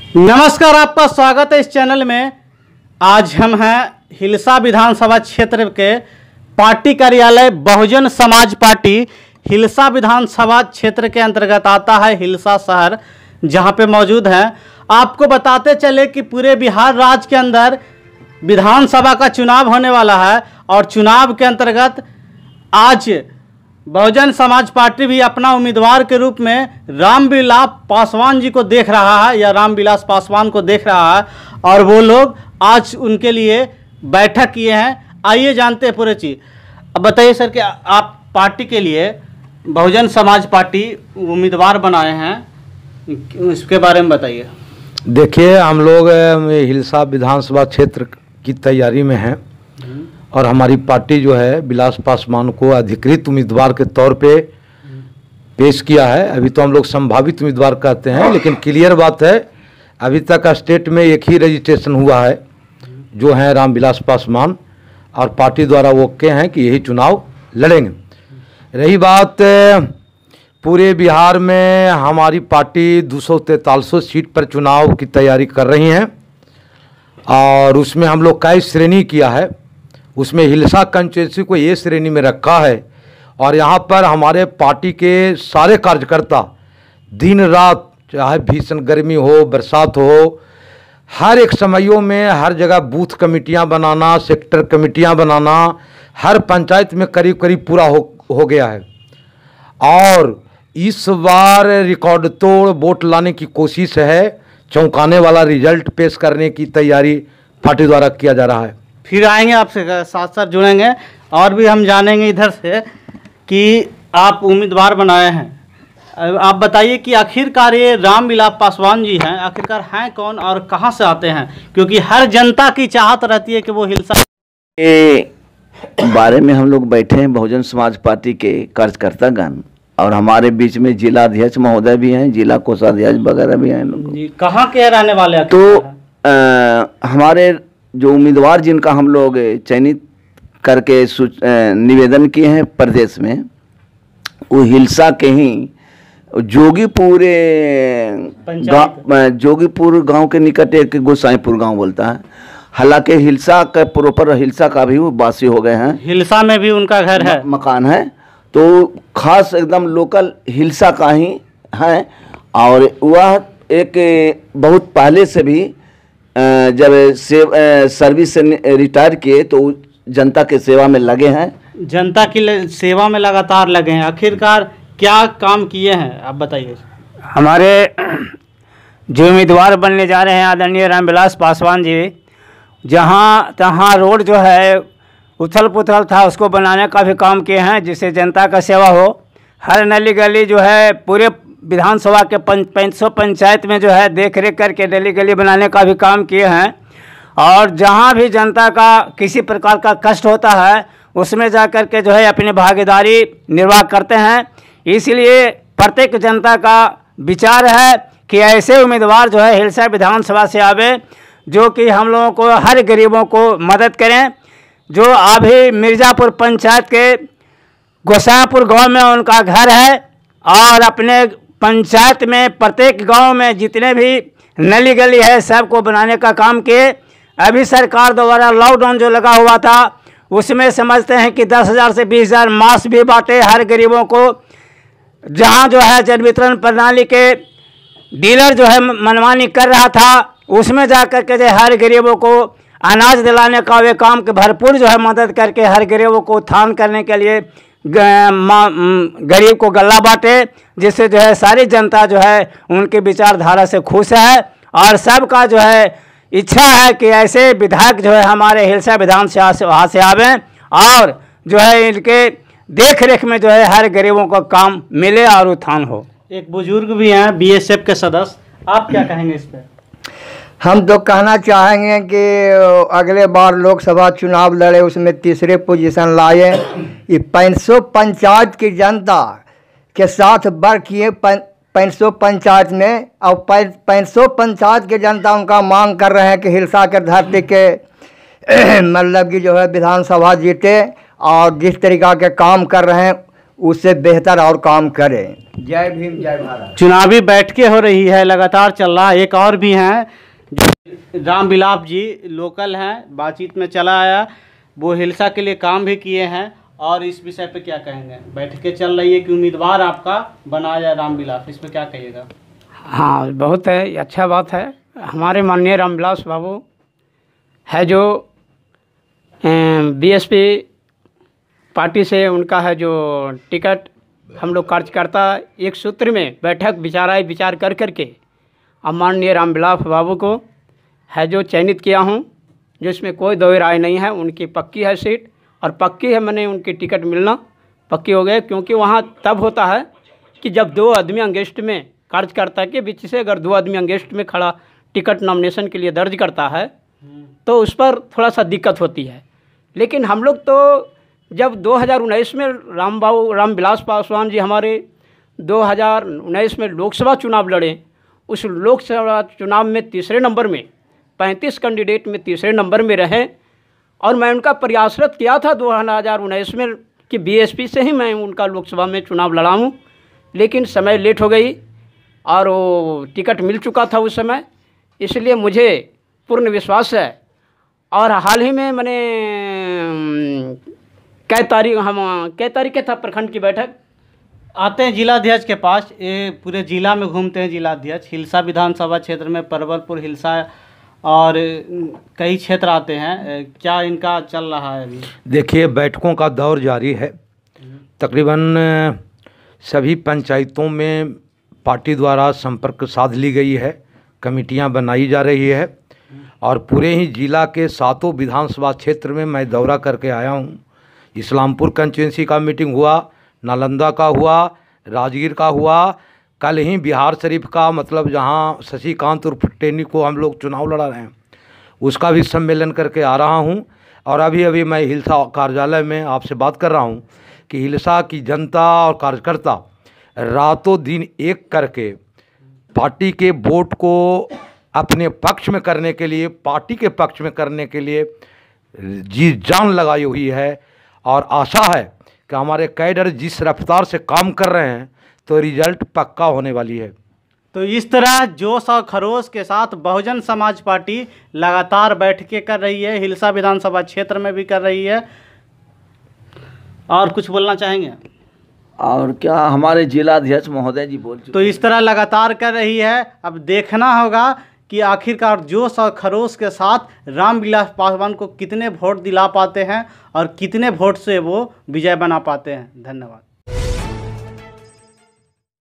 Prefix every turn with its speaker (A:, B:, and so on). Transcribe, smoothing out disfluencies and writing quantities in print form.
A: नमस्कार, आपका स्वागत है इस चैनल में। आज हम हैं हिलसा विधानसभा क्षेत्र के पार्टी कार्यालय बहुजन समाज पार्टी हिलसा विधानसभा क्षेत्र के अंतर्गत आता है हिलसा शहर, जहां पे मौजूद हैं। आपको बताते चले कि पूरे बिहार राज्य के अंदर विधानसभा का चुनाव होने वाला है और चुनाव के अंतर्गत आज बहुजन समाज पार्टी भी अपना उम्मीदवार के रूप में रामविलास पासवान जी को देख रहा है या रामविलास पासवान को देख रहा है और वो लोग आज उनके लिए बैठक किए हैं। आइए जानते हैं पूरे चीज़। अब बताइए सर कि आप पार्टी के लिए बहुजन समाज पार्टी उम्मीदवार बनाए हैं, इसके बारे में बताइए।
B: देखिए, हम लोग हिलसा विधानसभा क्षेत्र की तैयारी में हैं और हमारी पार्टी जो है विलास पासवान को अधिकृत उम्मीदवार के तौर पे पेश किया है। अभी तो हम लोग संभावित उम्मीदवार कहते हैं, लेकिन क्लियर बात है अभी तक स्टेट में एक ही रजिस्ट्रेशन हुआ है जो है रामविलास पासवान, और पार्टी द्वारा वो ओके हैं कि यही चुनाव लड़ेंगे। रही बात पूरे बिहार में हमारी पार्टी 243 सीट पर चुनाव की तैयारी कर रही हैं और उसमें हम लोग कई श्रेणी किया है। उसमें हिलसा कंस्टिट्यूंसी को ये श्रेणी में रखा है और यहाँ पर हमारे पार्टी के सारे कार्यकर्ता दिन रात, चाहे भीषण गर्मी हो, बरसात हो, हर एक समयों में हर जगह बूथ कमेटियाँ बनाना, सेक्टर कमेटियाँ बनाना, हर पंचायत में करीब करीब पूरा हो गया है। और इस बार रिकॉर्ड तोड़ वोट लाने की कोशिश है, चौंकाने वाला रिजल्ट पेश करने की तैयारी पार्टी द्वारा किया जा रहा है।
A: फिर आएंगे आपसे, साथ साथ जुड़ेंगे और भी हम जानेंगे इधर से कि आप उम्मीदवार बनाए हैं। आप बताइए कि आखिरकार ये रामविलास पासवान जी हैं, आखिरकार हैं कौन और कहां से आते हैं, क्योंकि हर जनता की चाहत रहती है कि वो हिलसा
C: के बारे में हम लोग बैठे हैं बहुजन समाज पार्टी के कार्यकर्तागण, और हमारे बीच में जिला अध्यक्ष महोदय भी हैं, जिला कोषाध्यक्ष वगैरह भी हैं।
A: जी, कहाँ के रहने वाले हैं?
C: तो हमारे जो उम्मीदवार जिनका हम लोग चयनित करके निवेदन किए हैं प्रदेश में, वो हिलसा के ही जोगीपुर गांव के निकट एक गोसाईपुर गांव बोलता है। हालांकि हिलसा का प्रॉपर हिलसा का भी वो वासी हो गए हैं,
A: हिलसा में भी उनका घर है,
C: मकान है, तो खास एकदम लोकल हिलसा का ही है। और वह एक बहुत पहले से भी जब सर्विस से रिटायर किए तो जनता के सेवा में लगे हैं,
A: जनता की सेवा में लगातार लगे हैं। आखिरकार क्या काम किए हैं आप बताइए।
D: हमारे जो उम्मीदवार बनने जा रहे हैं आदरणीय रामविलास पासवान जी, जहाँ तहाँ रोड जो है उथल पुथल था उसको बनाने का भी काम किए हैं, जिससे जनता का सेवा हो। हर नली गली जो है पूरे विधानसभा के 500 पंचायत में जो है देख रेख करके गली गली बनाने का भी काम किए हैं। और जहाँ भी जनता का किसी प्रकार का कष्ट होता है उसमें जा कर के जो है अपनी भागीदारी निर्वाह करते हैं। इसलिए प्रत्येक जनता का विचार है कि ऐसे उम्मीदवार जो है हिलसा विधानसभा से आवे, जो कि हम लोगों को हर गरीबों को मदद करें। जो अभी मिर्ज़ापुर पंचायत के गोसाईपुर गांव में उनका घर है और अपने पंचायत में प्रत्येक गांव में जितने भी नली गली है सबको बनाने का काम किए। अभी सरकार द्वारा लॉकडाउन जो लगा हुआ था उसमें समझते हैं कि 10,000 से 20,000 मास्क भी बांटे हर गरीबों को। जहां जो है जन वितरण प्रणाली के डीलर जो है मनमानी कर रहा था, उसमें जा कर के जो हर गरीबों को अनाज दिलाने का वे काम के भरपूर जो है मदद करके हर गरीबों को उत्थान करने के लिए गरीब को गल्ला बांटे, जिससे जो है सारी जनता जो है उनके विचारधारा से खुश है। और सबका जो है इच्छा है कि ऐसे विधायक जो है हमारे हिलसा विधानसभा से आवें और जो है इनके देख रेख में जो है हर गरीबों को काम मिले और उत्थान हो।
A: एक बुजुर्ग भी हैं बीएसएफ के सदस्य, आप क्या कहेंगे इस पर?
E: हम तो कहना चाहेंगे कि अगले बार लोकसभा चुनाव लड़े, उसमें तीसरे पोजीशन लाए। ये 500 पंचायत की जनता के साथ बढ़ किए 500 पंचायत में, और 500 पंचायत की जनता उनका मांग कर रहे हैं कि हिलसा के धरती के मतलब कि जो है विधानसभा जीते और जिस तरीका के काम कर रहे हैं उससे बेहतर और काम करें। जय भीम जय भारत।
A: चुनावी बैठकें हो रही है, लगातार चल रहा है। एक और भी हैं जो राम बिलाप जी लोकल हैं, बातचीत में चला आया, वो हिलसा के लिए काम भी किए हैं। और इस विषय पे क्या कहेंगे? बैठकें चल रही है कि उम्मीदवार आपका बनाया जाए राम बिलाप, इस पर क्या कहिएगा?
D: हाँ, बहुत है, अच्छा बात है। हमारे माननीय रामविलास बाबू है जो बीएसपी पार्टी से उनका है जो टिकट, हम लोग कार्यकर्ता एक सूत्र में बैठक विचार कर करके अब माननीय रामविलास बाबू को है जो चयनित किया हूँ, जिसमें कोई दो राय नहीं है। उनकी पक्की है सीट और पक्की है मैंने उनकी टिकट मिलना पक्की हो गए, क्योंकि वहाँ तब होता है कि जब दो आदमी अंगेस्ट में, कार्यकर्ता के बीच से अगर दो आदमी अंगेस्ट में खड़ा टिकट नॉमिनेशन के लिए दर्ज करता है तो उस पर थोड़ा सा दिक्कत होती है। लेकिन हम लोग तो जब 2019 में रामविलास पासवान जी हमारे 2019 में लोकसभा चुनाव लड़े, उस लोकसभा चुनाव में तीसरे नंबर में, 35 कैंडिडेट में तीसरे नंबर में रहे। और मैं उनका प्रयासरत किया था 2019 में कि बीएसपी से ही मैं उनका लोकसभा में चुनाव लड़ाऊँ, लेकिन समय लेट हो गई और वो टिकट मिल चुका था उस समय। इसलिए मुझे पूर्ण विश्वास है। और हाल ही में मैंने कै तारीख था प्रखंड की बैठक,
A: आते हैं जिलाध्यक्ष के पास, ये पूरे जिला में घूमते हैं जिलाध्यक्ष, हिलसा विधानसभा क्षेत्र में परवलपुर, हिलसा और कई क्षेत्र आते हैं, क्या इनका चल रहा है अभी?
B: देखिए, बैठकों का दौर जारी है। तकरीबन सभी पंचायतों में पार्टी द्वारा संपर्क साध ली गई है, कमेटियां बनाई जा रही है और पूरे ही जिला के 7 विधानसभा क्षेत्र में मैं दौरा करके आया हूं। इस्लामपुर कंस्टिट्यूंसी का मीटिंग हुआ, नालंदा का हुआ, राजगीर का हुआ, कल ही बिहार शरीफ का, मतलब जहां शशिकांत उर्फ टेनी को हम लोग चुनाव लड़ा रहे हैं, उसका भी सम्मेलन करके आ रहा हूं। और अभी मैं हिलसा कार्यालय में आपसे बात कर रहा हूं कि हिलसा की जनता और कार्यकर्ता रातों दिन एक करके पार्टी के वोट को अपने पक्ष में करने के लिए, पार्टी के पक्ष में करने के लिए जी जान लगाई हुई है। और आशा है कि हमारे कैडर जिस रफ्तार से काम कर रहे हैं तो रिजल्ट पक्का होने वाली है।
A: तो इस तरह जोश और खरोश के साथ बहुजन समाज पार्टी लगातार बैठकें कर रही है, हिलसा विधानसभा क्षेत्र में भी कर रही है। और कुछ बोलना चाहेंगे?
C: और क्या, हमारे जिलाध्यक्ष महोदय जी बोल चुके।
A: तो इस तरह लगातार कर रही है। अब देखना होगा कि आखिरकार जोश और खरोश के साथ रामविलास पासवान को कितने वोट दिला पाते हैं और कितने वोट से वो विजय बना पाते हैं। धन्यवाद।